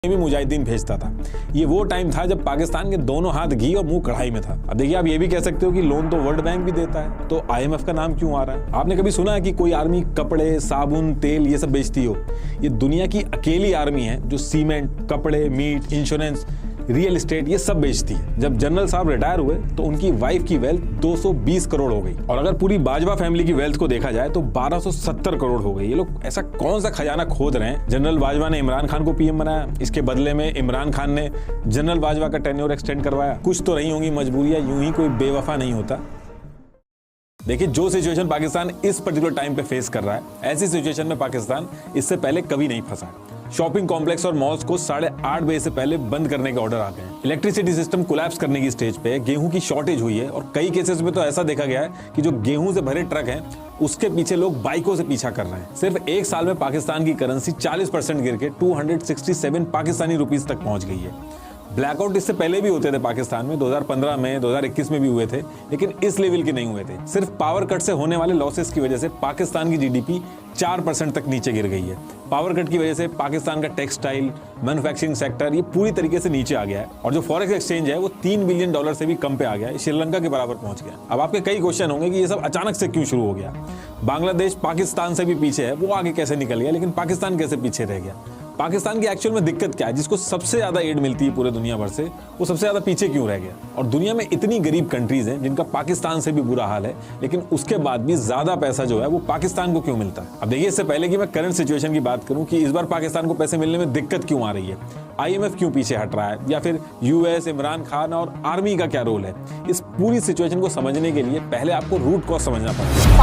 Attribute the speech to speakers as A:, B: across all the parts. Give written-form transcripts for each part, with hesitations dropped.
A: भी मुजाहिदीन भेजता था। ये वो टाइम था जब पाकिस्तान के दोनों हाथ घी और मुंह कढ़ाई में था। अब देखिए, आप ये भी कह सकते हो कि लोन तो वर्ल्ड बैंक भी देता है, तो IMF का नाम क्यों आ रहा है? आपने कभी सुना है कि कोई आर्मी कपड़े, साबुन, तेल ये सब बेचती हो? ये दुनिया की अकेली आर्मी है जो सीमेंट, कपड़े, मीट, इंश्योरेंस, रियल एस्टेट ये सब बेचती है। जब जनरल साहब रिटायर हुए तो उनकी वाइफ की वेल्थ 220 करोड़ हो गई, और अगर पूरी बाजवा फैमिली की वेल्थ को देखा जाए तो 1270 करोड़ हो गई। ये लोग ऐसा कौन सा खजाना खोद रहे हैं? जनरल बाजवा ने इमरान खान को PM बनाया, इसके बदले में इमरान खान ने जनरल बाजवा का टेन्योर एक्सटेंड करवाया। कुछ तो रही होंगी मजबूरियां, यूं ही कोई बेवफा नहीं होता। देखिए, जो सिचुएशन पाकिस्तान इस पर्टिकुलर टाइम पे फेस कर रहा है, ऐसी सिचुएशन में पाकिस्तान इससे पहले कभी नहीं फंसा। शॉपिंग कॉम्प्लेक्स और मॉल्स को 8:30 बजे से पहले बंद करने के ऑर्डर आ गए हैं। इलेक्ट्रिसिटी सिस्टम कोलैप्स करने की स्टेज पे, गेहूं की शॉर्टेज हुई है, और कई केसेस में तो ऐसा देखा गया है कि जो गेहूं से भरे ट्रक हैं उसके पीछे लोग बाइकों से पीछा कर रहे हैं। सिर्फ एक साल में पाकिस्तान की करेंसी 40% गिर के 267 पाकिस्तानी रुपीस तक पहुंच गई है। ब्लैकआउट इससे पहले भी होते थे पाकिस्तान में, 2015 में, 2021 में भी हुए थे, लेकिन इस लेवल के नहीं हुए थे। सिर्फ पावर कट से होने वाले लॉसेस की वजह से पाकिस्तान की GDP 4% तक नीचे गिर गई है। पावर कट की वजह से पाकिस्तान का टेक्सटाइल, मैन्युफैक्चरिंग सेक्टर ये पूरी तरीके से नीचे आ गया है, और जो फॉरेक्स एक्सचेंज है वो $3 बिलियन से भी कम पे आ गया है, श्रीलंका के बराबर पहुंच गया। अब आपके कई क्वेश्चन होंगे कि ये सब अचानक से क्यों शुरू हो गया? बांग्लादेश पाकिस्तान से भी पीछे है, वो आगे कैसे निकल गया, लेकिन पाकिस्तान कैसे पीछे रह गया? पाकिस्तान की एक्चुअल में दिक्कत क्या है? जिसको सबसे ज्यादा एड मिलती है पूरे दुनिया भर से, वो सबसे ज्यादा पीछे क्यों रह गया? और दुनिया में इतनी गरीब कंट्रीज हैं जिनका पाकिस्तान से भी बुरा हाल है, लेकिन उसके बाद भी ज्यादा पैसा जो है वो पाकिस्तान को क्यों मिलता है? अब देखिए, इससे पहले कि मैं करंट सिचुएशन की बात करूं कि इस बार पाकिस्तान को पैसे मिलने में दिक्कत क्यों आ रही है, IMF क्यों पीछे हट रहा है, या फिर US, इमरान खान और आर्मी का क्या रोल है, इस पूरी सिचुएशन को समझने के लिए पहले आपको रूट कॉज समझना पड़ेगा।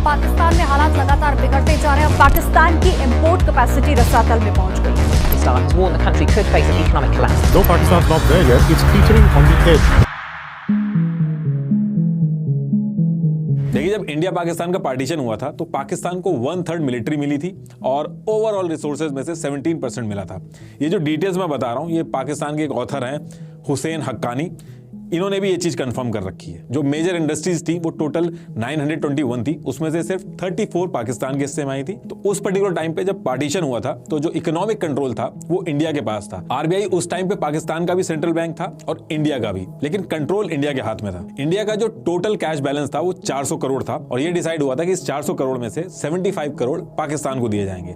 B: पाकिस्तान में हालात लगातार बिगड़ते जा रहे हैं। पाकिस्तान की इंपोर्ट कैपेसिटी रसातल में पहुंच गई है।
C: Pakistan has warned the country could face an economic collapse.
D: Though Pakistan's not there yet, it's teetering on the edge.
A: देखिए, जब इंडिया पाकिस्तान का पार्टीशन हुआ था तो पाकिस्तान को 1/3 मिलिट्री मिली थी और ओवरऑल रिसोर्सेज में से 17% मिला था। ये जो डिटेल्स मैं बता रहा हूँ, ये पाकिस्तान के एक ऑथर हैं हुसैन हक्कानी, इन्होंने भी ये चीज कंफर्म कर रखी है। जो मेजर इंडस्ट्रीज थी वो टोटल 921 थी, उसमें से सिर्फ 34 पाकिस्तान के हिस्से में आई थी। तो उस पर्टिकुलर टाइम पे जब पार्टीशन हुआ था तो जो इकोनॉमिक कंट्रोल था वो इंडिया के पास था। RBI उस टाइम पे पाकिस्तान का भी सेंट्रल बैंक था और इंडिया का भी, लेकिन कंट्रोल इंडिया के हाथ में था। इंडिया का जो टोटल कैश बैलेंस था वो 400 करोड़ था, और ये डिसाइड हुआ था कि इस 400 करोड़ में से 75 करोड़ पाकिस्तान को दिए जाएंगे।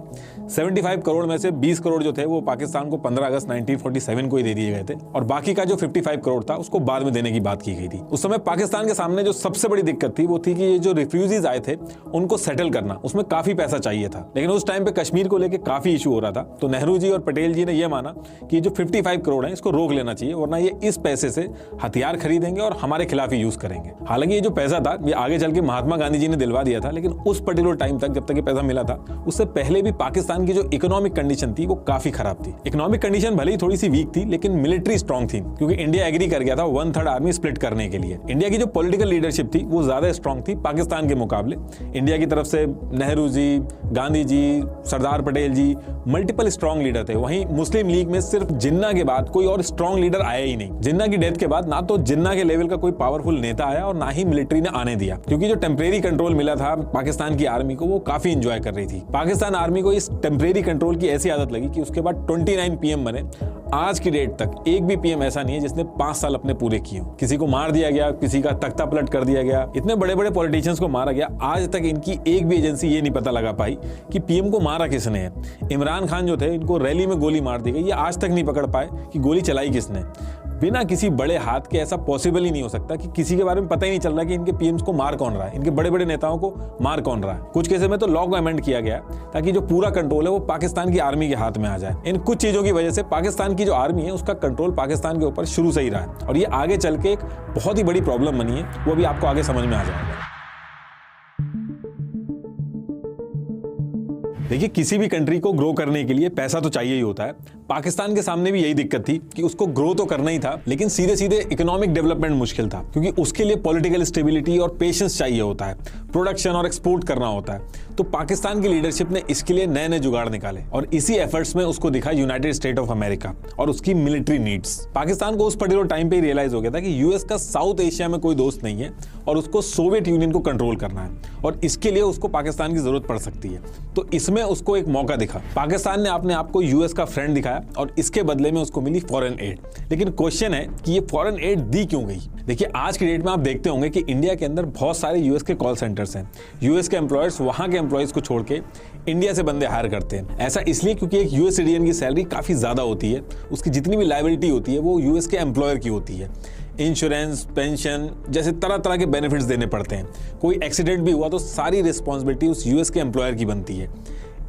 A: 75 करोड़ में से 20 करोड़ जो थे वो पाकिस्तान को 15 अगस्त 1947 को ही दे दिए गए थे, और बाकी का जो 55 करोड़ था उसको बाद में देने की बात की गई थी। उस समय पाकिस्तान के सामने जो सबसे बड़ी दिक्कत थी वो थी कि ये जो रिफ्यूजीज आए थे उनको सेटल करना, उसमें काफी पैसा चाहिए था। लेकिन उस टाइम पे कश्मीर को लेकर काफी इशू हो रहा था, तो नेहरू जी और पटेल जी ने यह माना कि जो 55 करोड़ है इसको रोक लेना चाहिए, वरना ये इस पैसे से हथियार खरीदेंगे और हमारे खिलाफ ही यूज करेंगे। हालांकि ये जो पैसा था ये आगे चल के महात्मा गांधी जी ने दिलवा दिया था, लेकिन उस पर्टिकुलर टाइम तक जब तक ये पैसा मिला था उससे पहले भी पाकिस्तान की जो इकोनॉमिक कंडीशन थी वो काफी खराब थी। इकोनॉमिक कंडीशन भले ही थोड़ी सी वीक थी, लेकिन मिलिट्री स्ट्रांग थी, क्योंकि इंडिया एग्री कर गया था 1/3 आर्मी स्प्लिट करने के लिए। इंडिया की जो पॉलिटिकल लीडरशिप थी वो ज्यादा स्ट्रांग थी पाकिस्तान के मुकाबले। इंडिया की तरफ से नेहरू जी, गांधी जी, सरदार पटेल जी मल्टीपल स्ट्रांग लीडर थे। वहीं मुस्लिम लीग में सिर्फ जिन्ना के बाद कोई और स्ट्रांग लीडर आया ही नहीं। जिन्ना की डेथ के बाद ना तो जिन्ना के लेवल का कोई पावरफुल नेता आया और ना ही मिलिट्री ने आने दिया, क्योंकि जो टेम्परेरी कंट्रोल मिला था पाकिस्तान की आर्मी को वो काफी इंजॉय कर रही थी। पाकिस्तान आर्मी को इस टेम्परेरी कंट्रोल की ऐसी आदत लगी कि उसके बाद 29 PM बने। आज की डेट तक एक भी PM ऐसा नहीं है जिसने 5 साल अपने पूरे किए हो। किसी को मार दिया गया, किसी का तख्ता पलट कर दिया गया, इतने बड़े बड़े पॉलिटिशियंस को मारा गया। आज तक इनकी एक भी एजेंसी ये नहीं पता लगा पाई कि PM को मारा किसने है। इमरान खान जो थे, इनको रैली में गोली मार दी गई, ये आज तक नहीं पकड़ पाए कि गोली चलाई किसने। बिना किसी बड़े हाथ के ऐसा पॉसिबल ही नहीं हो सकता कि किसी के बारे में पता ही नहीं चल रहा कि इनके PMs को मार कौन रहा है, इनके बड़े बड़े नेताओं को मार कौन रहा है। कुछ केसेस में तो लॉ को अमेंड किया गया ताकि जो पूरा कंट्रोल है वो पाकिस्तान की आर्मी के हाथ में आ जाए। इन कुछ चीजों की वजह से पाकिस्तान की जो आर्मी है उसका कंट्रोल पाकिस्तान के ऊपर शुरू से ही रहा है, और ये आगे चल के एक बहुत ही बड़ी प्रॉब्लम बनी है, वो भी आपको आगे समझ में आ जाएगा। देखिए, किसी भी कंट्री को ग्रो करने के लिए पैसा तो चाहिए ही होता है। पाकिस्तान के सामने भी यही दिक्कत थी कि उसको ग्रो तो करना ही था, लेकिन सीधे सीधे इकोनॉमिक डेवलपमेंट मुश्किल था, क्योंकि उसके लिए पॉलिटिकल स्टेबिलिटी और पेशेंस चाहिए होता है, प्रोडक्शन और एक्सपोर्ट करना होता है। तो पाकिस्तान की लीडरशिप ने इसके लिए नए नए जुगाड़ निकाले और इसी एफर्ट्स में उसको दिखा यूनाइटेड स्टेट ऑफ अमेरिका और उसकी मिलिट्री नीड्स। पाकिस्तान को उस पर्टिकुलर टाइम पे रियलाइज हो गया था कि यूएस का साउथ एशिया में कोई दोस्त नहीं है और उसको सोवियत यूनियन को कंट्रोल करना है और इसके लिए उसको पाकिस्तान की जरूरत पड़ सकती है। तो इसमें उसको एक मौका दिखा। पाकिस्तान ने अपने आप को यूएस का फ्रेंड दिखाया और इसके बदले में उसको मिली फॉरेन एड। लेकिन क्वेश्चन है कि ये फॉरेन एड दी क्यों गई? देखिए, आज की डेट में आप देखते होंगे कि इंडिया के अंदर बहुत सारे यूएस के कॉल सेंटर्स हैं। यूएस के एम्प्लॉयर्स वहां के एम्प्लॉयज को छोड़ के इंडिया से बंदे हायर करते हैं। ऐसा इसलिए क्योंकि एक यूएस सिटीजन की सैलरी काफी ज्यादा होती है, उसकी जितनी भी लायबिलिटी होती है वो यूएस के एम्प्लॉयर की होती है। इंश्योरेंस, पेंशन जैसे तरह तरह के बेनिफिट्स देने पड़ते हैं। कोई एक्सीडेंट भी हुआ तो सारी रिस्पॉन्सिबिलिटी उस यूएस के एम्प्लॉयर की बनती है।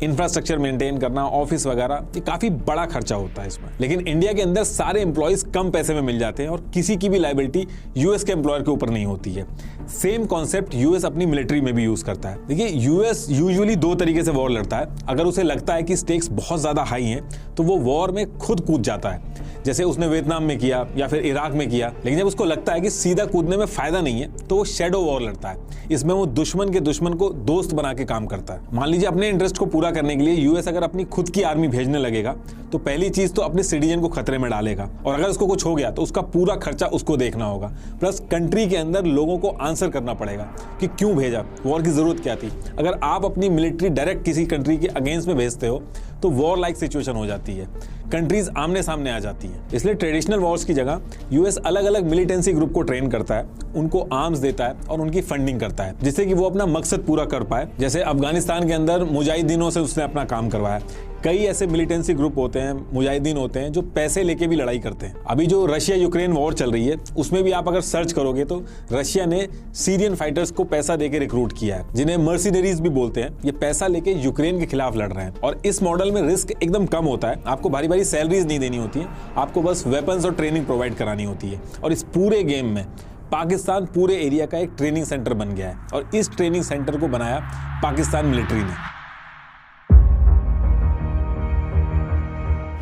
A: इंफ्रास्ट्रक्चर मेंटेन करना, ऑफिस वगैरह, ये काफी बड़ा खर्चा होता है इसमें। लेकिन इंडिया के अंदर सारे एम्प्लॉयज कम पैसे में मिल जाते हैं और किसी की भी लायबिलिटी यूएस के एम्प्लॉयर के ऊपर नहीं होती है। सेम कॉन्सेप्ट यूएस अपनी मिलिट्री में भी यूज करता है। देखिए, यूएस यूजुअली दो तरीके से वॉर लड़ता है। अगर उसे लगता है कि स्टेक्स बहुत ज्यादा हाई हैं तो वो वॉर में खुद कूद जाता है, जैसे उसने वियतनाम में किया या फिर इराक में किया। लेकिन जब उसको लगता है कि सीधा कूदने में फायदा नहीं है तो वो शैडो वॉर लड़ता है। इसमें वो दुश्मन के दुश्मन को दोस्त बना के काम करता है। मान लीजिए, अपने इंटरेस्ट को पूरा करने के लिए यूएस अगर अपनी खुद की आर्मी भेजने लगेगा तो पहली चीज तो अपने सिटीजन को खतरे में डालेगा और अगर उसको कुछ हो गया तो उसका पूरा खर्चा उसको देखना होगा। प्लस कंट्री के अंदर लोगों को आंसर करना पड़ेगा कि क्यों भेजा, वॉर की जरूरत क्या थी। अगर आप अपनी मिलिट्री डायरेक्ट किसी कंट्री के अगेंस्ट में भेजते हो तो वॉर लाइक सिचुएशन हो जाती है, कंट्रीज आमने सामने आ जाती हैं। इसलिए ट्रेडिशनल वॉर्स की जगह यूएस अलग अलग मिलिटेंसी ग्रुप को ट्रेन करता है, उनको आर्म्स देता है और उनकी फंडिंग करता है जिससे कि वो अपना मकसद पूरा कर पाए। जैसे अफगानिस्तान के अंदर मुजाहिदीनों से उसने अपना काम करवाया। कई ऐसे मिलिटेंसी ग्रुप होते हैं, मुजाहिदीन होते हैं जो पैसे लेके भी लड़ाई करते हैं। अभी जो रशिया यूक्रेन वॉर चल रही है उसमें भी आप अगर सर्च करोगे तो रशिया ने सीरियन फाइटर्स को पैसा देके रिक्रूट किया है, जिन्हें मर्सिनरीज भी बोलते हैं। ये पैसा लेके यूक्रेन के खिलाफ लड़ रहे हैं और इस मॉडल में रिस्क एकदम कम होता है। आपको भारी भारी सैलरीज नहीं देनी होती है, आपको बस वेपन्स और ट्रेनिंग प्रोवाइड करानी होती है। और इस पूरे गेम में पाकिस्तान पूरे एरिया का एक ट्रेनिंग सेंटर बन गया है और इस ट्रेनिंग सेंटर को बनाया पाकिस्तान मिलिट्री ने।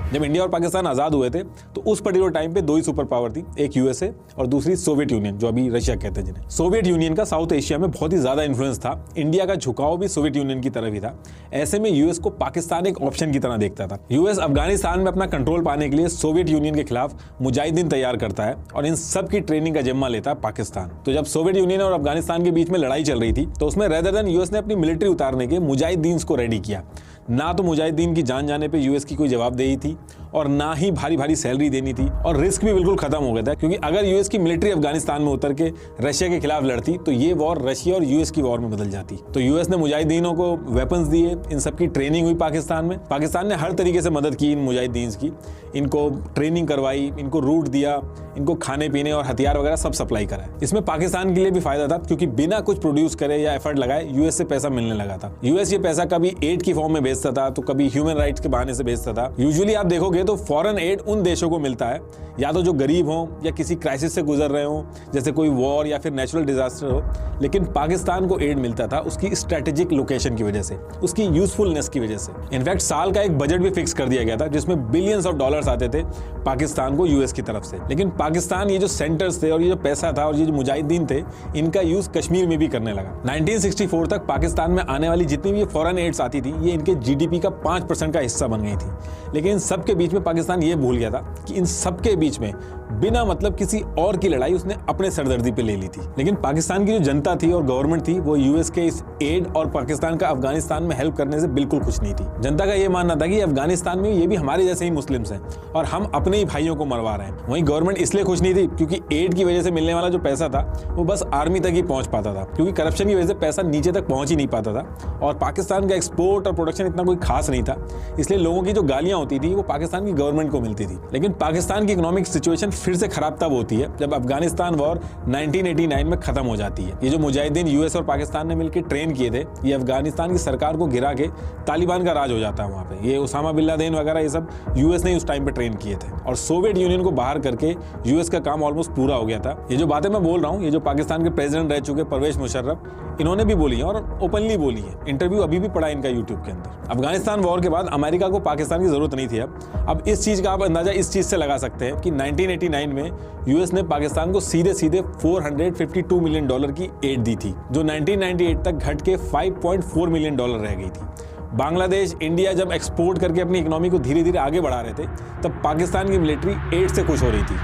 A: जब इंडिया और पाकिस्तान आजाद हुए थे तो उस पर्टिकुलर टाइम पे दो ही सुपर पावर थी, एक यूएसए और दूसरी सोवियत यूनियन, जो अभी रशिया कहते हैं जिन्हें। सोवियत यूनियन का साउथ एशिया में बहुत ही ज्यादा इन्फ्लुएंस था। इंडिया का झुकाव भी सोवियत यूनियन की तरफ ही था। ऐसे में यूएस को पाकिस्तान एक ऑप्शन की तरह देखता था। यूएस अफगानिस्तान में अपना कंट्रोल पाने के लिए सोवियत यूनियन के खिलाफ मुजाहिदीन तैयार करता है और इन सब की ट्रेनिंग का जिम्मा लेता है पाकिस्तान। तो जब सोवियत यूनियन और अफगानिस्तान के बीच में लड़ाई चल रही थी तो उसमें रेदर देन यूएस ने अपनी मिलिट्री उतारने के मुजाहिदीन को रेडी किया। ना तो मुजाहिदीन की जान जाने पे यूएस की कोई जवाबदेही थी और ना ही भारी भारी सैलरी देनी थी और रिस्क भी बिल्कुल खत्म हो गया था, क्योंकि अगर यूएस की मिलिट्री अफगानिस्तान में उतर के रशिया के खिलाफ लड़ती तो ये वॉर रशिया और यूएस की वॉर में बदल जाती। तो यूएस ने मुजाहिदीनों को वेपन्स दिए, इन सबकी ट्रेनिंग हुई पाकिस्तान में। पाकिस्तान ने हर तरीके से मदद की इन मुजाहिदीन की, इनको ट्रेनिंग करवाई, इनको रूट दिया, इनको खाने पीने और हथियार वगैरह सब सप्लाई करा। इसमें पाकिस्तान के लिए भी फायदा था क्योंकि बिना कुछ प्रोड्यूस करे या एफर्ट लगाए यूएस से पैसा मिलने लगा था। यूएस ये पैसा कभी एड की फॉर्म में भेजता था तो कभी ह्यूमन राइट्स के बहाने से भेजता था। यूजुअली आप देखोगे तो फॉरेन एड उन देशों को मिलता है या तो जो गरीब हो या किसी क्राइसिस से गुजर रहे हो, जैसे कोई वॉर या फिर नेचुरल डिजास्टर हो। लेकिन पाकिस्तान को एड मिलता था उसकी स्ट्रेटेजिक लोकेशन की वजह से, उसकी यूजफुलनेस की वजह से। इनफैक्ट साल का एक बजट भी फिक्स कर दिया गया था जिसमें बिलियंस ऑफ डॉलर्स आते थे पाकिस्तान को यूएस की तरफ से। लेकिन पाकिस्तान ये जो सेंटर्स थे और ये जो पैसा था और ये जो मुजाहिदीन थे, इनका यूज कश्मीर में भी करने लगा। 1964 तक पाकिस्तान में आने वाली जितनी भी फॉरेन एड्स आती थी ये इनके जीडीपी का 5% का हिस्सा बन गई थी। लेकिन इन सब के बीच में पाकिस्तान ये भूल गया था कि इन सब के बीच में बिना मतलब किसी और की लड़ाई उसने अपने सरदर्दी पे ले ली थी। लेकिन पाकिस्तान की जो जनता थी और गवर्नमेंट थी वो यूएस के इस एड और पाकिस्तान का अफगानिस्तान में हेल्प करने से बिल्कुल खुश नहीं थी। जनता का ये मानना था कि अफगानिस्तान में ये भी हमारे जैसे ही मुस्लिम्स हैं और हम अपने ही भाइयों को मरवा रहे हैं। वहीं गवर्नमेंट इसलिए खुश नहीं थी क्योंकि एड की वजह से मिलने वाला जो पैसा था वो बस आर्मी तक ही पहुंच पाता था, क्योंकि करप्शन की वजह से पैसा नीचे तक पहुंच ही नहीं पाता था और पाकिस्तान का एक्सपोर्ट और प्रोडक्शन इतना कोई खास नहीं था। इसलिए लोगों की जो गालियां होती थी वो पाकिस्तान की गवर्नमेंट को मिलती थी। लेकिन पाकिस्तान की इकोनॉमिक सिचुएशन फिर से खराब तब होती है जब अफगानिस्तान वॉर 1989 में खत्म हो जाती है। ये जो मुजाहिदीन यूएस और पाकिस्तान ने मिलकर ट्रेन किए थे, ये अफगानिस्तान की सरकार को गिरा के तालिबान का राज हो जाता है वहां पे। ये उसामा बिन लादेन वगैरह ये सब यूएस ने उस टाइम पे ट्रेन किए थे और सोवियत यूनियन को बाहर करके यूएस का काम ऑलमोस्ट पूरा हो गया था। ये जो बातें मैं बोल रहा हूँ, ये जो पाकिस्तान के प्रेसिडेंट रह चुके परवेज मुशर्रफ, इन्होंने भी बोली है और ओपनली बोली है। इंटरव्यू अभी भी पड़ा इनका यूट्यूब के अंदर। अफगानिस्तान वॉर के बाद अमेरिका को पाकिस्तान की जरूरत नहीं थी। अब इस चीज का आप अंदाजा इस चीज से लगा सकते हैं कि 1989 1999 में यूएस ने पाकिस्तान को सीधे सीधे $452 मिलियन की एड दी थी, जो 1998 तक घट के $5.4 मिलियन रह गई थी। बांग्लादेश, इंडिया जब एक्सपोर्ट करके अपनी इकोनॉमी को धीरे धीरे आगे बढ़ा रहे थे, तब पाकिस्तान की मिलिट्री एड से खुश हो रही थी।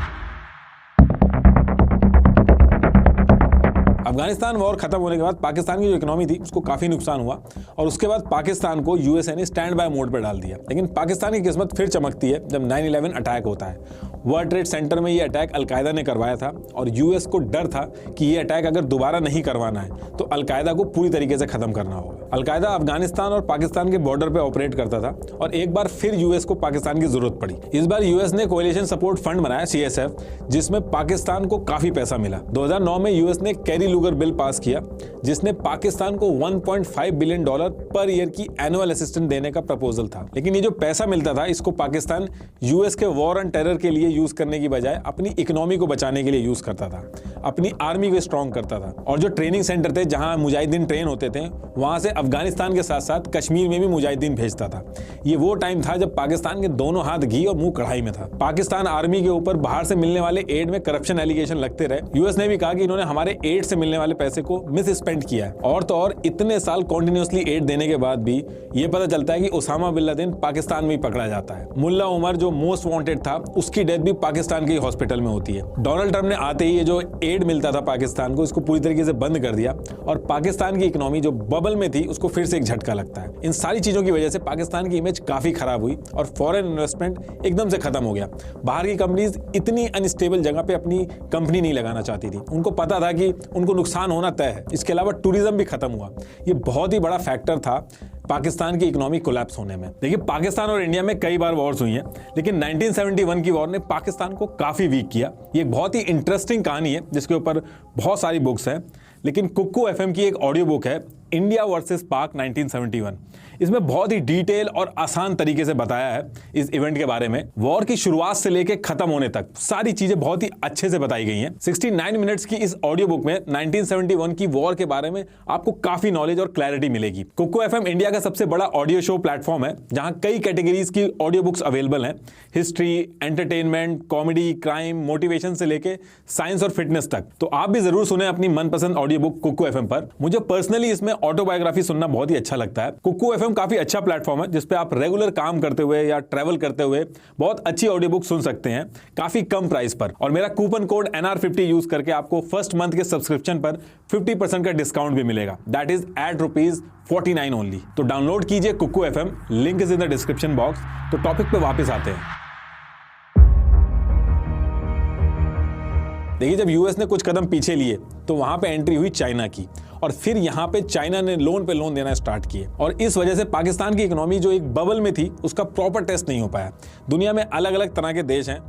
A: अफगानिस्तान वॉर खत्म होने के बाद पाकिस्तान की जो इकोनॉमी थी उसको काफी नुकसान हुआ और उसके बाद पाकिस्तान को यूएसए ने स्टैंड बाय मोड पर डाल दिया। लेकिन पाकिस्तान की किस्मत फिर चमकती है जब 9/11 अटैक होता है। वर्ल्ड ट्रेड सेंटर में ये अटैक अलकायदा ने करवाया था और यूएस को डर था कि ये अटैक अगर दोबारा नहीं करवाना है तो अलकायदा को पूरी तरीके से खत्म करना होगा। अलकायदा अफगानिस्तान और पाकिस्तान के बॉर्डर पे ऑपरेट करता था और एक बार फिर यूएस को पाकिस्तान की जरूरत पड़ी। इस बार यूएस ने कोएलिशन सपोर्ट फंड बनाया CSF, जिसमें पाकिस्तान को काफी पैसा मिला। 2009 में यूएस ने कैरी लूगर बिल पास किया, जिसने पाकिस्तान को $1.5 बिलियन पर ईयर की एनुअल असिस्टेंस देने का प्रपोजल था। लेकिन ये जो पैसा मिलता था इसको पाकिस्तान यूएस के वॉर ऑन टेरर के लिए यूज करने की बजाय अपनी इकोनॉमी को बचाने के लिए यूज करता था, अपनी आर्मी को स्ट्रॉन्ग करता था। और जो ट्रेनिंग सेंटर थे जहां मुजाहिदीन ट्रेन होते थे, वहां से अफगानिस्तान के साथ साथ कश्मीर में भी मुजाहिदीन भेजता था। ये वो टाइम था जब पाकिस्तान के दोनों हाथ घी और मुंह कढ़ाई में था। पाकिस्तान आर्मी के ऊपर बाहर से मिलने वाले एड में करप्शन एलिगेशन लगते रहे। यूएस ने भी कहा कि इन्होंने हमारे एड से मिलने वाले पैसे को मिस स्पेंड किया है। और तो और इतने साल कॉन्टिन्यूसली एड देने के बाद भी ये पता चलता है कि ओसामा बिन लादेन पाकिस्तान में ही पकड़ा जाता है। मुल्ला उमर जो मोस्ट वांटेड था, उसकी डेथ भी पाकिस्तान के हॉस्पिटल में होती है। डोनाल्ड ट्रंप ने आते ही ये जो एड मिलता था पाकिस्तान को, इसको पूरी तरीके से बंद कर दिया और पाकिस्तान की इकोनॉमी जो बबल में थी उसको फिर से एक झटका लगता है। इन सारी चीजों की वजह से पाकिस्तान की इमेज काफी खराब हुई और फॉरेन इन्वेस्टमेंट एकदम से खत्म हो गया। बाहर की कंपनीज इतनी अनस्टेबल जगह पे अपनी कंपनी नहीं लगाना चाहती थी। उनको पता था कि उनको नुकसान होना तय है। इसके अलावा टूरिज्म भी खत्म हुआ। ये बहुत ही बड़ा फैक्टर था पाकिस्तान की इकोनॉमी कोलैप्स होने में। देखिए, पाकिस्तान और इंडिया में कई बार वॉर्स हुई हैं, लेकिन 1971 की वॉर ने पाकिस्तान को काफी वीक किया। ये एक बहुत ही इंटरेस्टिंग कहानी है जिसके ऊपर बहुत सारी बुक्स हैं, लेकिन कुक्कू FM की एक ऑडियो बुक है, इंडिया वर्सेस पाक 1971। इसमें बहुत ही डिटेल और आसान तरीके से बताया है इस इवेंट के बारे में। वॉर की शुरुआत से लेकर खत्म होने तक सारी चीजें बहुत ही अच्छे से बताई गई हैं। 69 मिनट्स की इस ऑडियो बुक में 1971 की वॉर के बारे में आपको काफी नॉलेज और क्लैरिटी मिलेगी। कुक्कू FM इंडिया का सबसे बड़ा ऑडियो शो प्लेटफॉर्म है, जहां कई कैटेगरीज की ऑडियो बुक्स अवेलेबल हैं। History, entertainment, comedy, crime, motivation से लेके साइंस और फिटनेस तक। तो आप भी जरूर सुने अपनी मनपसंद ऑडियो बुक कुक्कू FM पर। मुझे पर्सनली इसमें ऑटोबायोग्राफी सुनना बहुत ही अच्छा लगता है। कुक्कू FM काफी अच्छा प्लेटफॉर्म है जिसपे आप रेगुलर काम करते हुए या ट्रैवल करते हुए बहुत अच्छी ऑडियो बुक सुन सकते हैं काफी कम प्राइस पर। और मेरा कूपन कोड NR50 यूज करके आपको फर्स्ट मंथ के सब्सक्रिप्शन पर 50% का डिस्काउंट भी मिलेगा। That is at ₹49 only. तो डाउनलोड कीजिए Kukku FM, link is in the description box. तो टॉपिक पे वापस आते हैं। देखिए, जब यूएस ने कुछ कदम पीछे लिए तो वहां पे एंट्री हुई चाइना की, और फिर यहां पे चाइना ने लोन पे लोन देना स्टार्ट किए। और इस वजह से पाकिस्तान की इकोनॉमी जो एक बबल में थी उसका प्रॉपर टेस्ट नहीं हो पाया। दुनिया में अलग अलग तरह के देश हैं,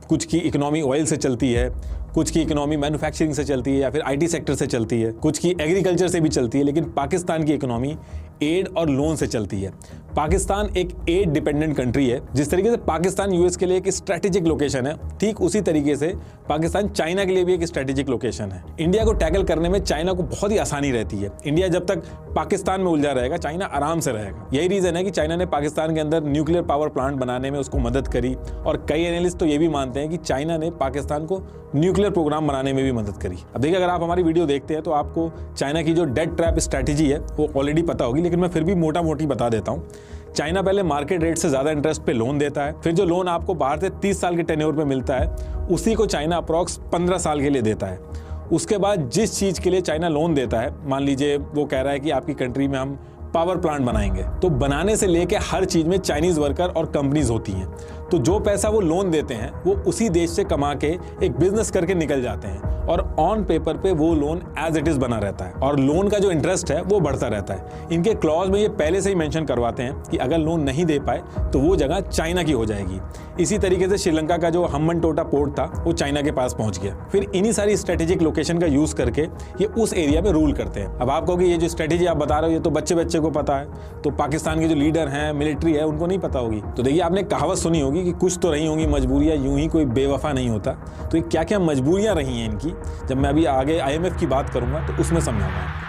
A: कुछ की इकोनॉमी ऑयल से चलती है, कुछ की इकोनॉमी मैन्युफैक्चरिंग से चलती है या फिर IT सेक्टर से चलती है, कुछ की एग्रीकल्चर से भी चलती है, लेकिन पाकिस्तान की इकोनॉमी एड और लोन से चलती है। पाकिस्तान एक एड डिपेंडेंट कंट्री है। जिस तरीके से पाकिस्तान यूएस के लिए एक स्ट्रेटेजिक लोकेशन है, ठीक उसी तरीके से पाकिस्तान चाइना के लिए भी एक स्ट्रेटेजिक लोकेशन है। इंडिया को टैकल करने में चाइना को बहुत ही आसानी रहती है। इंडिया जब तक पाकिस्तान में उलझा रहेगा, चाइना आराम से रहेगा। यही रीजन है कि चाइना ने पाकिस्तान के अंदर न्यूक्लियर पावर प्लांट बनाने में उसको मदद करी, और कई एनालिस्ट तो ये भी मानते हैं कि चाइना ने पाकिस्तान को न्यूक्लियर प्रोग्राम बनाने में भी मदद करी। अब देखिए, अगर आप हमारी वीडियो देखते हैं तो आपको चाइना की जो डेट ट्रैप स्ट्रैटेजी है वो ऑलरेडी पता होगी, लेकिन मैं फिर भी मोटा मोटी बता देता हूँ। चाइना पहले मार्केट रेट से ज्यादा इंटरेस्ट पे लोन देता है, फिर जो लोन आपको बाहर से 30 साल के टेन्योर पे मिलता है उसी को चाइना अप्रॉक्स 15 साल के लिए देता है। उसके बाद जिस चीज के लिए चाइना लोन देता है, मान लीजिए वो कह रहा है कि आपकी कंट्री में हम पावर प्लांट बनाएंगे, तो बनाने से लेके हर चीज में चाइनीज वर्कर और कंपनीज होती हैं। तो जो पैसा वो लोन देते हैं वो उसी देश से कमा के एक बिजनेस करके निकल जाते हैं, और ऑन पेपर पे वो लोन एज इट इज बना रहता है, और लोन का जो इंटरेस्ट है वो बढ़ता रहता है। इनके क्लॉज में ये पहले से ही मेंशन करवाते हैं कि अगर लोन नहीं दे पाए तो वो जगह चाइना की हो जाएगी। इसी तरीके से श्रीलंका का जो हम्बनटोटा पोर्ट था वो चाइना के पास पहुंच गया। फिर इन्हीं सारी स्ट्रेटेजिक लोकेशन का यूज करके ये उस एरिया में रूल करते हैं। अब आप कहोगे ये जो स्ट्रेटेजी आप बता रहे हो ये तो बच्चे बच्चे को पता है, तो पाकिस्तान के जो लीडर हैं, मिलिट्री है, उनको नहीं पता होगी। तो देखिए, आपने कहावत सुनी होगी कि कुछ तो रही होंगी मजबूरियां, यूं ही कोई बेवफा नहीं होता। तो ये क्या क्या मजबूरियां रही हैं इनकी, जब मैं अभी आगे IMF की बात करूंगा तो उसमें समझाऊंगा आपको।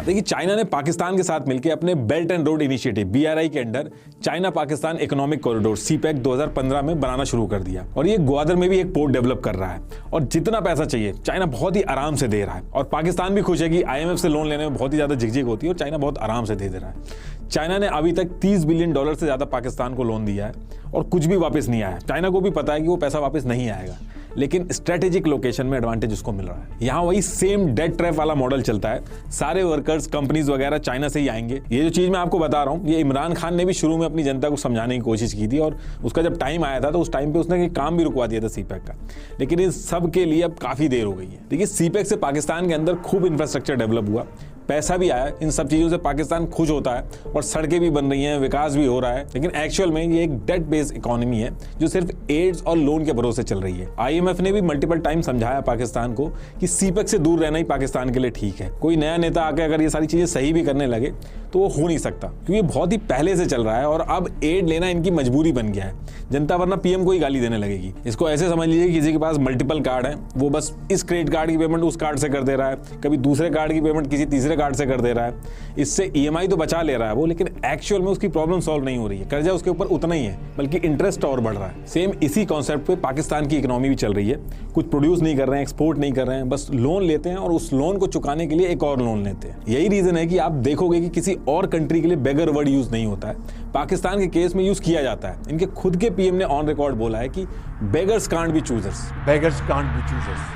A: देखिए, चाइना ने पाकिस्तान के साथ मिलकर अपने belt and road initiative BRI के under China Pakistan economic corridor CPEC 2015 में बनाना शुरू कर दिया और ये ग्वादर में भी एक पोर्ट डेवलप कर रहा है और जितना पैसा चाहिए चाइना बहुत ही आराम से दे रहा है और पाकिस्तान भी खुश है कि IMF से लोन लेने में बहुत ही ज्यादा झिकझिक होती है और चाइना बहुत आराम से दे रहा है। चाइना ने अभी तक $30 बिलियन से ज्यादा पाकिस्तान को लोन दिया है और कुछ भी वापस नहीं आया। चाइना को भी पता है कि वो पैसा वापस नहीं आएगा, लेकिन स्ट्रेटेजिक लोकेशन में एडवांटेज उसको मिल रहा है। यहाँ वही सेम डेट ट्रैप वाला मॉडल चलता है, सारे वर्कर्स कंपनीज वगैरह चाइना से ही आएंगे। ये जो चीज मैं आपको बता रहा हूँ, ये इमरान खान ने भी शुरू में अपनी जनता को समझाने की कोशिश की थी और उसका जब टाइम आया था तो उस टाइम पे उसने काम भी रुकवा दिया था CPEC का, लेकिन इस सब के लिए अब काफी देर हो गई है। देखिए, CPEC से पाकिस्तान के अंदर खूब इंफ्रास्ट्रक्चर डेवलप हुआ, पैसा भी आया, इन सब चीजों से पाकिस्तान खुश होता है और सड़कें भी बन रही हैं, विकास भी हो रहा है, लेकिन एक्चुअल में ये एक डेट बेस्ड इकोनॉमी है जो सिर्फ एड्स और लोन के भरोसे चल रही है। IMF ने भी मल्टीपल टाइम समझाया पाकिस्तान को कि CPEC से दूर रहना ही पाकिस्तान के लिए ठीक है। कोई नया नेता आके अगर ये सारी चीजें सही भी करने लगे तो वो हो नहीं सकता, क्योंकि ये बहुत ही पहले से चल रहा है और अब एड लेना इनकी मजबूरी बन गया है। जनता वरना PM को ही गाली देने लगेगी। इसको ऐसे समझ लीजिए, किसी के पास मल्टीपल कार्ड है, वो बस इस क्रेडिट कार्ड की पेमेंट उस कार्ड से कर दे रहा है, कभी दूसरे कार्ड की पेमेंट किसी तीसरे कार्ड से कर दे रहा है। इससे EMI तो बचा ले रहा है वो, लेकिन एक्चुअल में उसकी प्रॉब्लम सॉल्व नहीं हो रही है। कर्जा उसके ऊपर उतना ही है, बल्कि इंटरेस्ट और बढ़ रहा है। सेम इसी कॉन्सेप्ट पे पाकिस्तान की इकोनॉमी भी चल रही है। कुछ प्रोड्यूस नहीं कर रहे हैं, एक्सपोर्ट नहीं कर रहे हैं, बस लोन लेते हैं और उस लोन को चुकाने के लिए एक और लोन लेते हैं। यही रीजन है कि आप देखोगे कि किसी और कंट्री के लिए बेगर वर्ड यूज नहीं होता है, पाकिस्तान के केस में यूज किया जाता है। इनके खुद के PM ने ऑन रिकॉर्ड बोला है कि beggars can't be choosers.
E: Beggars can't be choosers.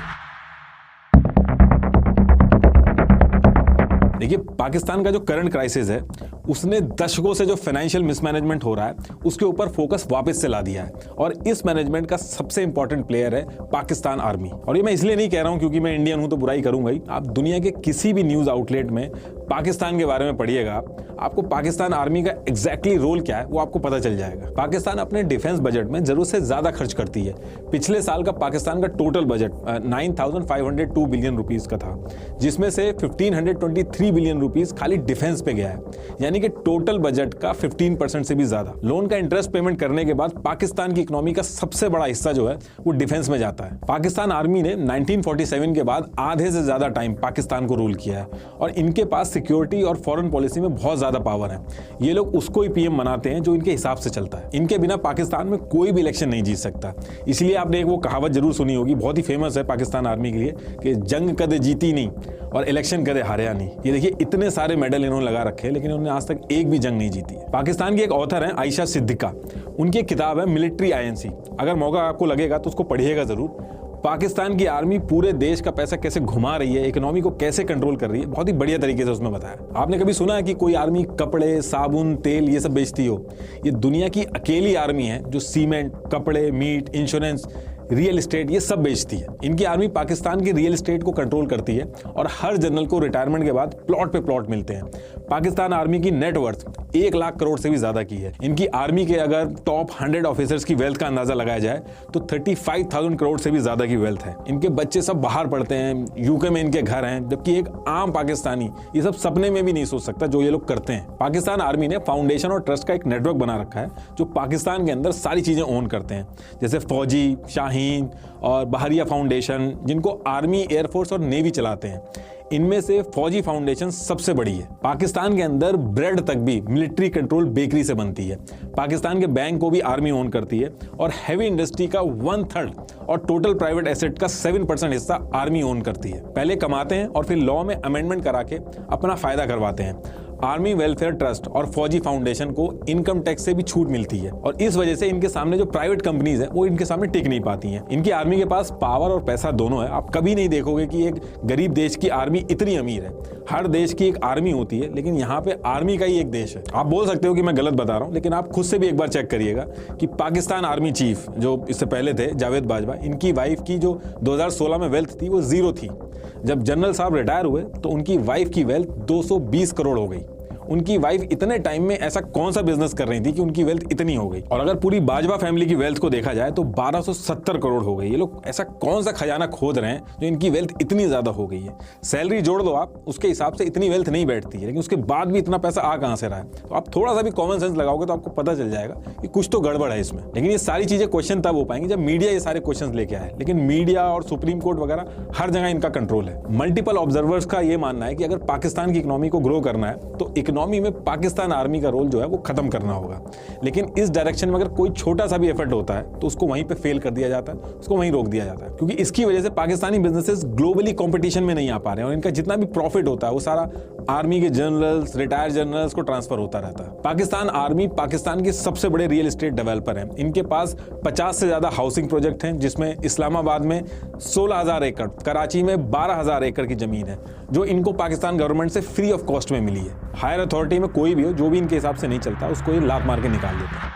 A: देखिए, पाकिस्तान का जो करंट क्राइसिस है उसने दशकों से जो फाइनेंशियल मिसमैनेजमेंट हो रहा है उसके ऊपर फोकस वापस से ला दिया है और इस मैनेजमेंट का सबसे इंपॉर्टेंट प्लेयर है पाकिस्तान आर्मी। और ये मैं इसलिए नहीं कह रहा हूं क्योंकि मैं इंडियन हूं तो बुराई करूंगा ही। आप दुनिया के किसी भी न्यूज आउटलेट में पाकिस्तान के बारे में पढ़िएगा, आपको पाकिस्तान आर्मी का एग्जैक्टली रोल क्या है वो आपको पता चल जाएगा। पाकिस्तान अपने डिफेंस बजट में जरूरत से ज्यादा खर्च करती है। पिछले साल का पाकिस्तान का टोटल बजट 9,502 बिलियन रुपीस का था, जिसमें से 1,523 बिलियन रुपीस खाली डिफेंस पे गया है, यानी कि टोटल बजट का 15% से भी ज्यादा। लोन का इंटरेस्ट पेमेंट करने के बाद पाकिस्तान की इकोनॉमी का सबसे बड़ा हिस्सा जो है वो डिफेंस में जाता है। पाकिस्तान आर्मी ने 1947 के बाद आधे से ज्यादा टाइम पाकिस्तान को रूल किया है और इनके पास सिक्योरिटी और फॉरेन पॉलिसी में बहुत ज्यादा पावर है। ये लोग उसको ही PM बनाते हैं जो इनके हिसाब से चलता है। इनके बिना पाकिस्तान में कोई भी इलेक्शन नहीं जीत सकता। इसलिए आपने एक वो कहावत जरूर सुनी होगी, बहुत ही फेमस है पाकिस्तान आर्मी के लिए, कि जंग कदे जीती नहीं और इलेक्शन कदे हारिया नहीं। ये देखिए, इतने सारे मेडल इन्होंने लगा रखे हैं लेकिन उन्होंने आज तक एक भी जंग नहीं जीती है। पाकिस्तान की एक ऑथर है आयशा सिद्दीका, उनकी एक किताब है मिलिट्री INC। अगर मौका आपको लगेगा तो उसको पढ़िएगा जरूर। पाकिस्तान की आर्मी पूरे देश का पैसा कैसे घुमा रही है, इकोनॉमी को कैसे कंट्रोल कर रही है, बहुत ही बढ़िया तरीके से उसमें बताया। आपने कभी सुना है कि कोई आर्मी कपड़े, साबुन, तेल ये सब बेचती हो? ये दुनिया की अकेली आर्मी है जो सीमेंट, कपड़े, मीट, इंश्योरेंस, रियल एस्टेट ये सब बेचती है। इनकी आर्मी पाकिस्तान की रियल एस्टेट को कंट्रोल करती है और हर जनरल को रिटायरमेंट के बाद प्लॉट पे प्लॉट मिलते हैं। पाकिस्तान आर्मी की नेटवर्थ 1 लाख करोड़ से भी ज्यादा की है। इनकी आर्मी के अगर टॉप 100 ऑफिसर्स की वेल्थ का अंदाजा लगाया जाए तो 35,000 करोड़ से भी ज्यादा की वेल्थ है। इनके बच्चे सब बाहर पढ़ते हैं, UK में इनके घर हैं, जबकि एक आम पाकिस्तानी ये सब सपने में भी नहीं सोच सकता जो ये लोग करते हैं। पाकिस्तान आर्मी ने फाउंडेशन और ट्रस्ट का एक नेटवर्क बना रखा है जो पाकिस्तान के अंदर सारी चीजें ओन करते हैं, जैसे फौजी, शाहीन और बहरिया फाउंडेशन, जिनको आर्मी, एयरफोर्स और नेवी चलाते हैं। इनमें से फौजी फाउंडेशन सबसे बड़ी है। पाकिस्तान के अंदर ब्रेड तक भी मिलिट्री कंट्रोल बेकरी से बनती है। पाकिस्तान के बैंक को भी आर्मी ओन करती है और हैवी इंडस्ट्री का 1/3 और टोटल प्राइवेट एसेट का 7% हिस्सा आर्मी ओन करती है। पहले कमाते हैं और फिर लॉ में अमेंडमेंट करा के अपना फायदा करवाते हैं। आर्मी वेलफेयर ट्रस्ट और फौजी फाउंडेशन को इनकम टैक्स से भी छूट मिलती है और इस वजह से इनके सामने जो प्राइवेट कंपनीज हैं वो इनके सामने टिक नहीं पाती हैं। इनकी आर्मी के पास पावर और पैसा दोनों है। आप कभी नहीं देखोगे कि एक गरीब देश की आर्मी इतनी अमीर है। हर देश की एक आर्मी होती है, लेकिन यहाँ पे आर्मी का ही एक देश है। आप बोल सकते हो कि मैं गलत बता रहा हूँ, लेकिन आप खुद से भी एक बार चेक करिएगा कि पाकिस्तान आर्मी चीफ जो इससे पहले थे जावेद बाजवा, इनकी वाइफ की जो 2016 में वेल्थ थी वो 0 थी। जब जनरल साहब रिटायर हुए तो उनकी वाइफ की वेल्थ 220 करोड़ हो गई उनकी वाइफ इतने टाइम में ऐसा कौन सा बिजनेस कर रही थी कि उनकी वेल्थ इतनी हो गई। और अगर पूरी बाजवा फैमिली की वेल्थ को देखा जाए तो 1270 करोड़ हो गई। ये लोग ऐसा कौन सा खजाना खोद रहे हैं जो इनकी वेल्थ इतनी ज्यादा हो गई है। सैलरी जोड़ दो आप, उसके हिसाब से इतनी वेल्थ नहीं बैठती है, लेकिन उसके बाद भी इतना पैसा आ कहां से रहा है। तो आप थोड़ा सा भी कॉमन सेंस लगाओगे तो आपको पता चल जाएगा कि कुछ तो गड़बड़ है इसमें। लेकिन ये सारी चीजें क्वेश्चन तब हो पाएंगी जब मीडिया ये सारे क्वेश्चन लेके आए। लेकिन मीडिया और सुप्रीम कोर्ट वगैरह हर जगह इनका कंट्रोल है। मल्टीपल ऑब्जर्वर्स का ये मानना है कि अगर पाकिस्तान की इकोनॉमी को ग्रो करना है तो इकोनॉमी में पाकिस्तान आर्मी का रोल जो है वो खत्म करना होगा। लेकिन इस डायरेक्शन में अगर कोई छोटा सा भी एफर्ट होता है तो उसको वहीं पे फेल कर दिया जाता है, उसको वहीं रोक दिया जाता है, क्योंकि इसकी वजह से पाकिस्तानी बिजनेसेस ग्लोबली कंपटीशन में नहीं आ पा रहे हैं और इनका जितना भी प्रॉफिट होता है वो सारा आर्मी के जनरल्स, रिटायर्ड जनरल्स को ट्रांसफर होता रहता है। पाकिस्तान आर्मी पाकिस्तान के सबसे बड़े रियल एस्टेट डेवलपर हैं। इनके पास 50 से ज्यादा हाउसिंग प्रोजेक्ट हैं, जिसमें इस्लामाबाद में 16,000 एकड़, कराची में 12,000 एकड़ की जमीन है जो इनको पाकिस्तान गवर्नमेंट से फ्री ऑफ कॉस्ट में मिली है। हायर अथॉरिटी में कोई भी हो जो भी इनके हिसाब से नहीं चलता उसको ये लात मार के निकाल देता है।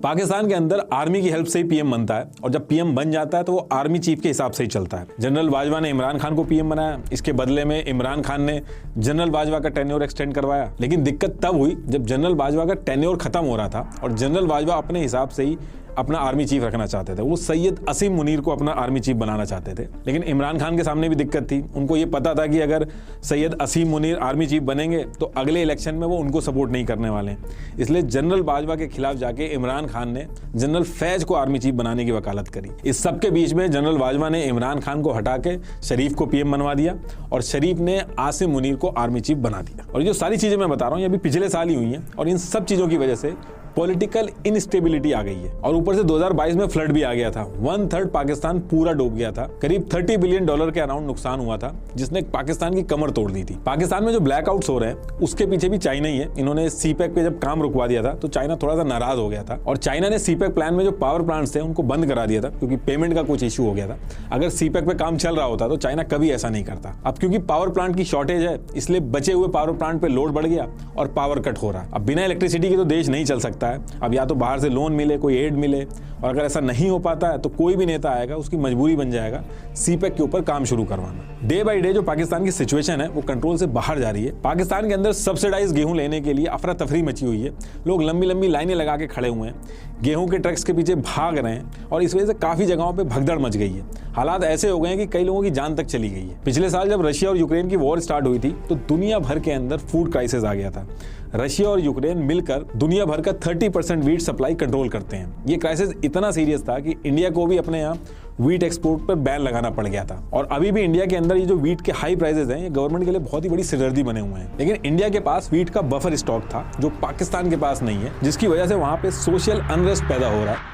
A: पाकिस्तान के अंदर आर्मी की हेल्प से ही पीएम बनता है और जब पीएम बन जाता है तो वो आर्मी चीफ के हिसाब से ही चलता है। जनरल बाजवा ने इमरान खान को पीएम बनाया, इसके बदले में इमरान खान ने जनरल बाजवा का टेन्योर एक्सटेंड करवाया। लेकिन दिक्कत तब हुई जब जनरल बाजवा का टेन्योर खत्म हो रहा था और जनरल बाजवा अपने हिसाब से ही अपना आर्मी चीफ रखना चाहते थे। वो सैयद असीम मुनीर को अपना आर्मी चीफ बनाना चाहते थे। लेकिन इमरान खान के सामने भी दिक्कत थी। उनको ये पता था कि अगर सैयद असीम मुनीर आर्मी चीफ बनेंगे तो अगले इलेक्शन में वो उनको सपोर्ट नहीं करने वाले हैं। इसलिए जनरल बाजवा के खिलाफ जाके इमरान खान ने जनरल फैज को आर्मी चीफ बनाने की वकालत करी। इस सब के बीच में जनरल बाजवा ने इमरान खान को हटा के शरीफ को पीएम बनवा दिया और शरीफ ने आसिम मुनीर को आर्मी चीफ बना दिया। और ये जो सारी चीजें मैं बता रहा हूँ ये अभी पिछले साल ही हुई हैं और इन सब चीजों की वजह से पॉलिटिकल इनस्टेबिलिटी आ गई है और ऊपर से 2022 में फ्लड भी आ गया था। 1/3 पाकिस्तान पूरा डूब गया था। करीब $30 बिलियन के अराउंड नुकसान हुआ था जिसने पाकिस्तान की कमर तोड़ दी थी। पाकिस्तान में जो ब्लैकआउट्स हो रहे हैं उसके पीछे भी चाइना ही है। इन्होंने सीपैक पे जब काम रुकवा दिया था तो चाइना थोड़ा सा नाराज हो गया था और चाइना ने सीपैक प्लान में जो पावर प्लांट्स थे उनको बंद करा दिया था क्योंकि पेमेंट का कुछ इशू हो गया था। अगर सीपैक पे काम चल रहा होता तो चाइना कभी ऐसा नहीं करता। अब क्योंकि पावर प्लांट की शॉर्टेज है इसलिए बचे हुए पावर प्लांट पे लोड बढ़ गया और पावर कट हो रहा है। अब बिना इलेक्ट्रिसिटी के तो देश नहीं चल सकता है। अब या तो बाहर से लोन मिले, कोई एड मिले, और अगर ऐसा नहीं हो पाता है तो कोई भी नेता आएगा उसकी मजबूरी बन जाएगा सीपैक के ऊपर काम शुरू करवाना। डे बाय डे जो पाकिस्तान की सिचुएशन है वो कंट्रोल से बाहर जा रही है। पाकिस्तान के अंदर सब्सिडाइज गेहूं लेने के लिए अफरा तफरी मची हुई है। लोग लंबी लंबी लाइनें लगा के खड़े हुए हैं, गेहूं के ट्रक्स के पीछे भाग रहे हैं और इस वजह से काफी जगहों पे भगदड़ मच गई है। हालात ऐसे हो गए हैं कि कई लोगों की जान तक चली गई है। पिछले साल जब रशिया और यूक्रेन की वॉर स्टार्ट हुई थी तो दुनिया भर के अंदर फूड क्राइसिस आ गया था। रशिया और यूक्रेन मिलकर दुनिया भर का 30% वीट सप्लाई कंट्रोल करते हैं। ये क्राइसिस इतना सीरियस था कि इंडिया को भी अपने यहाँ वीट एक्सपोर्ट पर बैन लगाना पड़ गया था। और अभी भी इंडिया के अंदर ये जो वीट के हाई प्राइसेस हैं ये गवर्नमेंट के लिए बहुत ही बड़ी सिरदर्दी बने हुए हैं। लेकिन इंडिया के पास वीट का बफर स्टॉक था जो पाकिस्तान के पास नहीं है, जिसकी वजह से वहां पे सोशल अनरेस्ट पैदा हो रहा है।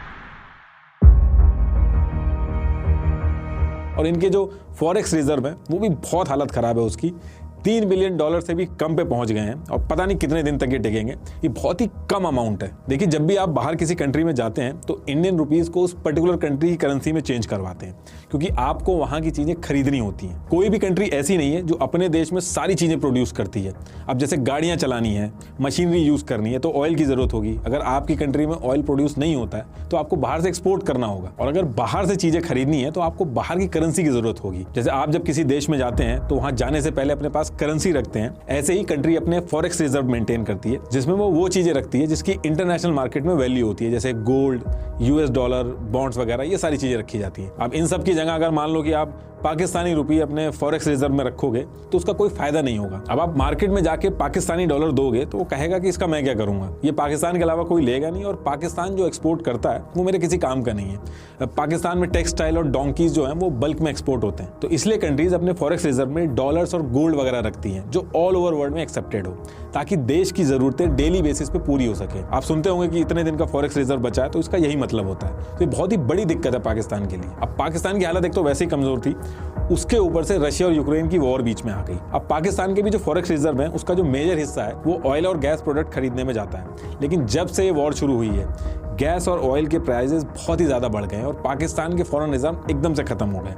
A: और इनके जो फॉरेक्स रिजर्व है वो भी बहुत हालत खराब है उसकी। $3 बिलियन से भी कम पे पहुंच गए हैं और पता नहीं कितने दिन तक ये टिकेंगे। ये बहुत ही कम अमाउंट है। देखिए जब भी आप बाहर किसी कंट्री में जाते हैं तो इंडियन रुपीस को उस पर्टिकुलर कंट्री की करेंसी में चेंज करवाते हैं क्योंकि आपको वहां की चीजें खरीदनी होती हैं। कोई भी कंट्री ऐसी नहीं है जो अपने देश में सारी चीजें प्रोड्यूस करती है। अब जैसे गाड़ियां चलानी है, मशीनरी यूज करनी है तो ऑयल की जरूरत होगी। अगर आपकी कंट्री में ऑयल प्रोड्यूस नहीं होता है तो आपको बाहर से एक्सपोर्ट करना होगा और अगर बाहर से चीजें खरीदनी है तो आपको बाहर की करेंसी की जरूरत होगी। जैसे आप जब किसी देश में जाते हैं तो वहां जाने से पहले अपने पास करेंसी रखते हैं, ऐसे ही कंट्री अपने फॉरेक्स रिजर्व मेंटेन करती है जिसमें वो चीजें रखती है जिसकी इंटरनेशनल मार्केट में वैल्यू होती है, जैसे गोल्ड, यूएस डॉलर, बॉन्ड्स वगैरह, ये सारी चीजें रखी जाती हैं। अब इन सब की जगह अगर मान लो कि आप पाकिस्तानी रुपये अपने फॉरेक्स रिजर्व में रखोगे तो उसका कोई फायदा नहीं होगा। अब आप मार्केट में जाके पाकिस्तानी डॉलर दोगे तो वो कहेगा कि इसका मैं क्या करूंगा, ये पाकिस्तान के अलावा कोई लेगा नहीं और पाकिस्तान जो एक्सपोर्ट करता है वो मेरे किसी काम का नहीं है। पाकिस्तान में टेक्सटाइल और डोंकीज जो है वो बल्क में एक्सपोर्ट होते हैं, तो इसलिए कंट्रीज अपने फॉरेक्स रिजर्व में डॉलर्स और गोल्ड वगैरह रखती हैं जो ऑल ओवर वर्ल्ड में एक्सेप्टेड हो, ताकि देश की जरूरतें डेली बेसिस पे पूरी हो सके। आप सुनते होंगे कि इतने दिन का फॉरेक्स रिजर्व बचा है, तो इसका यही मतलब होता है। तो ये बहुत ही बड़ी दिक्कत है पाकिस्तान के लिए। अब पाकिस्तान की हालत एक तो वैसे ही कमजोर थी, उसके ऊपर से रशिया और यूक्रेन की वॉर बीच में आ गई। अब पाकिस्तान के भी जो फॉरेक्स रिजर्व है उसका जो मेजर हिस्सा है वो ऑयल और गैस प्रोडक्ट खरीदने में जाता है। लेकिन जब से ये वॉर शुरू हुई है गैस और ऑयल के प्राइसेस बहुत ही ज्यादा बढ़ गए हैं और पाकिस्तान के फॉरेन रिजर्व एकदम से खत्म हो गए।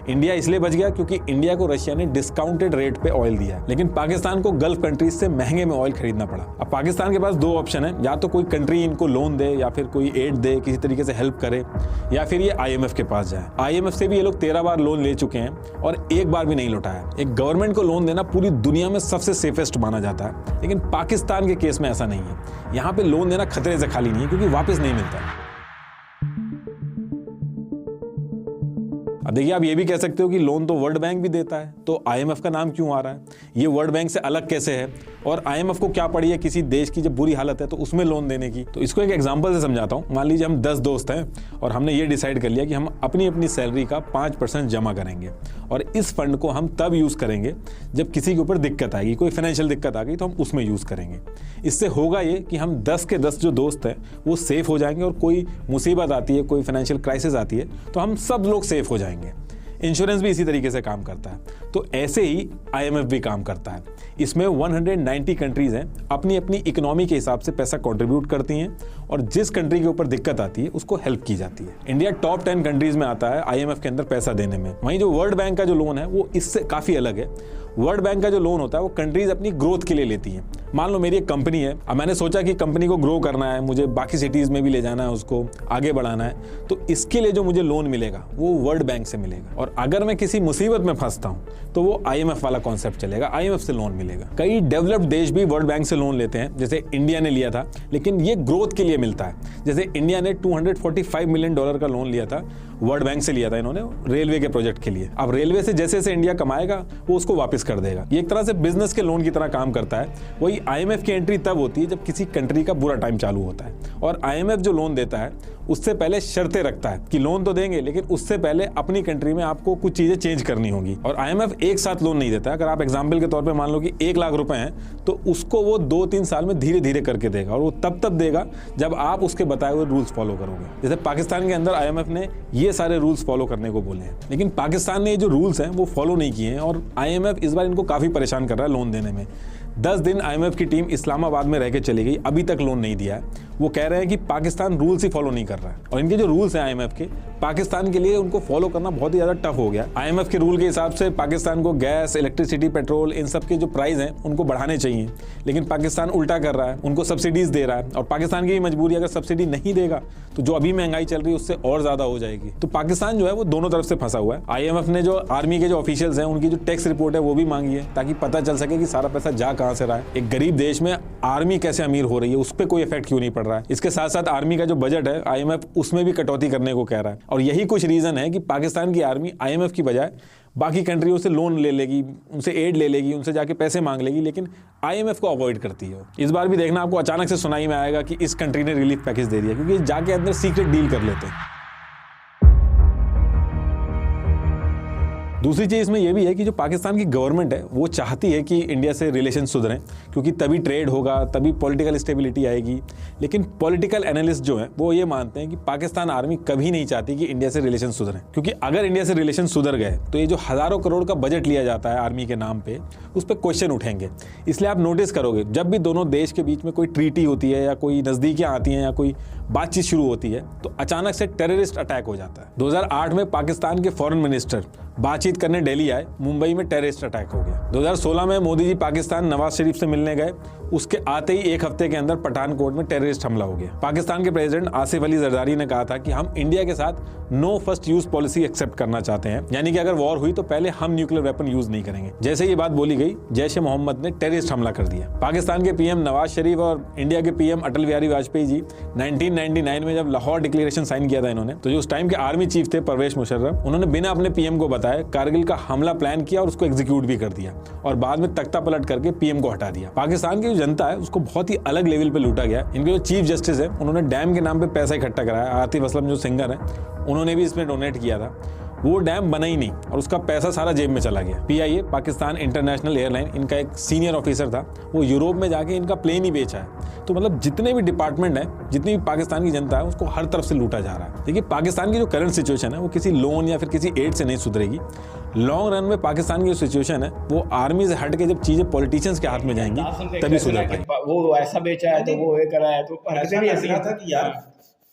A: इंडिया इसलिए बच गया क्योंकि इंडिया को रशिया ने डिस्काउंटेड रेट पे ऑयल दिया है, लेकिन पाकिस्तान को गल्फ कंट्रीज से महंगे में ऑयल खरीदना पड़ा। अब पाकिस्तान के पास दो ऑप्शन है, या तो कोई कंट्री इनको लोन दे या फिर कोई एड दे, किसी तरीके से हेल्प करे, या फिर ये IMF के पास जाए। IMF से भी ये लोग 13 बार लोन ले चुके हैं और एक बार भी नहीं लौटाया। एक गवर्नमेंट को लोन देना पूरी दुनिया में सबसे सेफेस्ट माना जाता है, लेकिन पाकिस्तान के केस में ऐसा नहीं है। यहाँ पे लोन देना खतरे से खाली नहीं है क्योंकि वापस नहीं मिलता। अब देखिए, आप ये भी कह सकते हो कि लोन तो वर्ल्ड बैंक भी देता है, तो IMF का नाम क्यों आ रहा है? ये वर्ल्ड बैंक से अलग कैसे है? और IMF को क्या पड़ी है किसी देश की जब बुरी हालत है तो उसमें लोन देने की? तो इसको एक एग्जांपल से समझाता हूँ। मान लीजिए हम 10 दोस्त हैं और हमने ये डिसाइड कर लिया कि हम अपनी अपनी सैलरी का 5% जमा करेंगे और इस फंड को हम तब यूज़ करेंगे जब किसी के ऊपर दिक्कत आएगी, कोई फाइनेंशियल दिक्कत आ गई तो हम उसमें यूज़ करेंगे। इससे होगा ये कि हम 10 के 10 जो दोस्त हैं वो सेफ हो जाएंगे और कोई मुसीबत आती है, कोई फाइनेंशियल क्राइसिस आती है तो हम सब लोग सेफ हो जाएंगे। इंश्योरेंस भी इसी तरीके से काम करता है। तो ऐसे ही IMF भी काम करता है। इसमें 190 कंट्रीज हैं, अपनी अपनी इकोनॉमी के हिसाब से पैसा कंट्रीब्यूट करती हैं और जिस कंट्री के ऊपर दिक्कत आती है उसको हेल्प की जाती है। इंडिया टॉप 10 कंट्रीज में आता है IMF के अंदर पैसा देने में। वहीं जो वर्ल्ड बैंक का जो लोन है वो इससे काफ़ी अलग है। वर्ल्ड बैंक का जो लोन होता है वो कंट्रीज अपनी ग्रोथ के लिए लेती हैं। मान लो मेरी एक कंपनी है, अब मैंने सोचा कि कंपनी को ग्रो करना है, मुझे बाकी सिटीज़ में भी ले जाना है, उसको आगे बढ़ाना है, तो इसके लिए जो मुझे लोन मिलेगा वो वर्ल्ड बैंक से मिलेगा। और अगर मैं किसी मुसीबत में फंसता हूँ तो वो IMF वाला कॉन्सेप्ट चलेगा, IMF से लोन मिलेगा। कई डेवलप्ड देश भी वर्ल्ड बैंक से लोन लेते हैं, जैसे इंडिया ने लिया था, लेकिन ये ग्रोथ के लिए मिलता है। जैसे इंडिया ने $245 मिलियन का लोन लिया था, वर्ल्ड बैंक से लिया था इन्होंने रेलवे के प्रोजेक्ट के लिए। अब रेलवे से जैसे जैसे इंडिया कमाएगा वो उसको वापस कर देगा। ये एक तरह से बिजनेस के लोन की तरह काम करता है। वही IMF की एंट्री तब होती है जब किसी कंट्री का बुरा टाइम चालू होता है, और IMF जो लोन देता है उससे पहले शर्तें रखता है कि लोन तो देंगे लेकिन उससे पहले अपनी कंट्री में आपको कुछ चीजें चेंज करनी होंगी। और IMF एक साथ लोन नहीं देता। अगर आप एग्जाम्पल के तौर पे मान लो कि 1 लाख रुपए हैं तो उसको वो 2-3 साल में धीरे धीरे करके देगा, और वो तब देगा जब आप उसके बताए हुए रूल्स फॉलो करोगे। जैसे पाकिस्तान के अंदर IMF ने ये सारे रूल्स फॉलो करने को बोले हैं, लेकिन पाकिस्तान ने ये जो रूल्स हैं वो फॉलो नहीं किए हैं और IMF इस बार इनको काफी परेशान कर रहा है लोन देने में। 10 दिन IMF की टीम इस्लामाबाद में रह के चली गई, अभी तक लोन नहीं दिया है। वो कह रहे हैं कि पाकिस्तान रूल्स ही फॉलो नहीं कर रहा है, और इनके जो रूल्स हैं IMF के, पाकिस्तान के लिए उनको फॉलो करना बहुत ही ज़्यादा टफ हो गया। IMF के रूल के हिसाब से पाकिस्तान को गैस, इलेक्ट्रिसिटी, पेट्रोल, इन सब के जो प्राइस हैं उनको बढ़ाने चाहिए, लेकिन पाकिस्तान उल्टा कर रहा है, उनको सब्सिडीज दे रहा है। और पाकिस्तान की भी मजबूरी, अगर सब्सिडी नहीं देगा तो जो अभी महंगाई चल रही है उससे और ज़्यादा हो जाएगी। तो पाकिस्तान जो है वो दोनों तरफ से फंसा हुआ है। IMF ने जो आर्मी के जो ऑफिशियल्स हैं उनकी जो टैक्स रिपोर्ट है वो भी मांगी है, ताकि पता चल सके कि सारा पैसा जा कहाँ से रहा है। एक गरीब देश में आर्मी कैसे अमीर हो रही है, उस पर कोई इफेक्ट क्यों नहीं पड़ रहा है। इसके साथ साथ आर्मी का जो बजट है IMF उसमें भी कटौती करने को कह रहा है, और यही कुछ रीजन है कि पाकिस्तान की आर्मी IMF की बजाय बाकी कंट्रियों से लोन ले लेगी, उनसे एड ले लेगी, उनसे जाके पैसे मांग लेगी, लेकिन IMF को अवॉइड करती है। इस बार भी देखना आपको अचानक से सुनाई में आएगा कि इस कंट्री ने रिलीफ पैकेज दे दिया, क्योंकि जाके अंदर सीक्रेट डील कर लेते हैं। दूसरी चीज़ इसमें यह भी है कि जो पाकिस्तान की गवर्नमेंट है वो चाहती है कि इंडिया से रिलेशन सुधरें, क्योंकि तभी ट्रेड होगा, तभी पॉलिटिकल स्टेबिलिटी आएगी। लेकिन पॉलिटिकल एनालिस्ट जो हैं वो ये मानते हैं कि पाकिस्तान आर्मी कभी नहीं चाहती कि इंडिया से रिलेशन सुधरें, क्योंकि अगर इंडिया से रिलेशन सुधर गए तो ये जो हज़ारों करोड़ का बजट लिया जाता है आर्मी के नाम पर, उस पर क्वेश्चन उठेंगे। इसलिए आप नोटिस करोगे जब भी दोनों देश के बीच में कोई ट्रीटी होती है या कोई नज़दीकियाँ आती हैं या कोई बातचीत शुरू होती है तो अचानक से टेररिस्ट अटैक हो जाता है। 2008 में पाकिस्तान के फॉरेन मिनिस्टर बातचीत करने दिल्ली आए, मुंबई में टेररिस्ट अटैक हो गया। 2016 में मोदी जी पाकिस्तान नवाज शरीफ से मिलने गए, उसके आते ही 1 हफ्ते के अंदर पठानकोट में टेररिस्ट हमला हो गया। पाकिस्तान के प्रेसिडेंट आसिफ अली जरदारी ने कहा था कि हम इंडिया के साथ no first use policy accept करना चाहते हैं, यानी कि अगर वॉर हुई तो पहले हम न्यूक्लियर वेपन यूज नहीं करेंगे। जैसे ये बात बोली गई, जैश ए मोहम्मद ने टेररिस्ट हमला कर दिया। पाकिस्तान के PM नवाज शरीफ और इंडिया के PM अटल बिहारी वाजपेयी जी 1999 में जब लाहौर डिक्लेरेशन साइन किया था इन्होंने, तो जो उस टाइम के आर्मी चीफ थे परवेज मुशर्रफ, उन्होंने बिना अपने PM को बताए कारगिल का हमला प्लान किया और उसको एग्जीक्यूट भी कर दिया, और बाद में तख्ता पलट करके PM को हटा दिया। पाकिस्तान की जो जनता है उसको बहुत ही अलग लेवल पे लूटा गया। इनके जो चीफ जस्टिस है उन्होंने डैम के नाम पे पैसा इकट्ठा कराया। आतिफ असलम जो सिंगर है उन्होंने भी इसमें डोनेट किया था। वो डैम बना ही नहीं और उसका पैसा सारा जेब में चला गया। PIA पाकिस्तान इंटरनेशनल एयरलाइन, इनका एक सीनियर ऑफिसर था, वो यूरोप में जाके इनका प्लेन ही बेचा है। तो मतलब जितने भी डिपार्टमेंट है, जितनी भी पाकिस्तान की जनता है, उसको हर तरफ से लूटा जा रहा है। देखिए पाकिस्तान की जो करंट सिचुएशन है वो किसी लोन या फिर किसी एड से नहीं सुधरेगी। लॉन्ग रन में पाकिस्तान की जो सिचुएशन है वो आर्मी से हट के जब चीजें पॉलिटिशियंस के हाथ में जाएंगी तभी सुधर पाएगी।
E: वो ऐसा बेचा है तो वो ये करा है, तो
F: ऐसा भी ऐसा था कि यार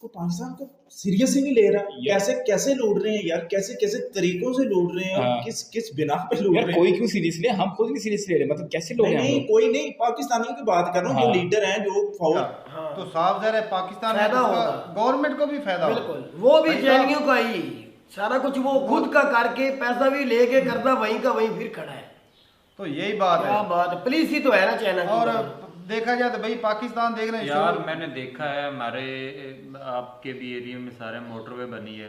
F: को पाकिस्तान को
E: सीरियस ही नहीं ले रहा। कैसे कैसे लूट रहे हैं यार, कैसे कैसे तरीकों से लूट रहे हैं और
F: हाँ।
E: किस किस बिना पे लूट
F: यार
E: रहे हैं।
F: कोई क्यों सीरियस ले, हम खुद नहीं सीरियस ले रहे, मतलब कैसे लोग
E: नहीं
F: हैं हम
E: नहीं,
F: लोग?
E: कोई नहीं, पाकिस्तानियों की बात कर रहा हूँ, जो
F: हाँ।
E: लीडर हैं, जो फाउल
G: तो साफ ज़ाहिर है पाकिस्तान में
H: फायदा होगा।
G: गवर्नमेंट को भी फायदा होगा।
H: बिल्कुल, वो भी
G: भाई
H: जैनियों का ही सारा कुछ वो खुद का करके पैसा भी लेके करता वहीं का वहीं फिर खड़ा है।
G: तो यही बात
H: क्या
G: है।
H: बात है, पुलिस ही तो है ना चाइना की।
G: और देखा जाए तो भाई पाकिस्तान देख रहे हैं
I: यार मैंने देखा है हमारे आपके भी एरिया में सारे मोटरवे बनी है,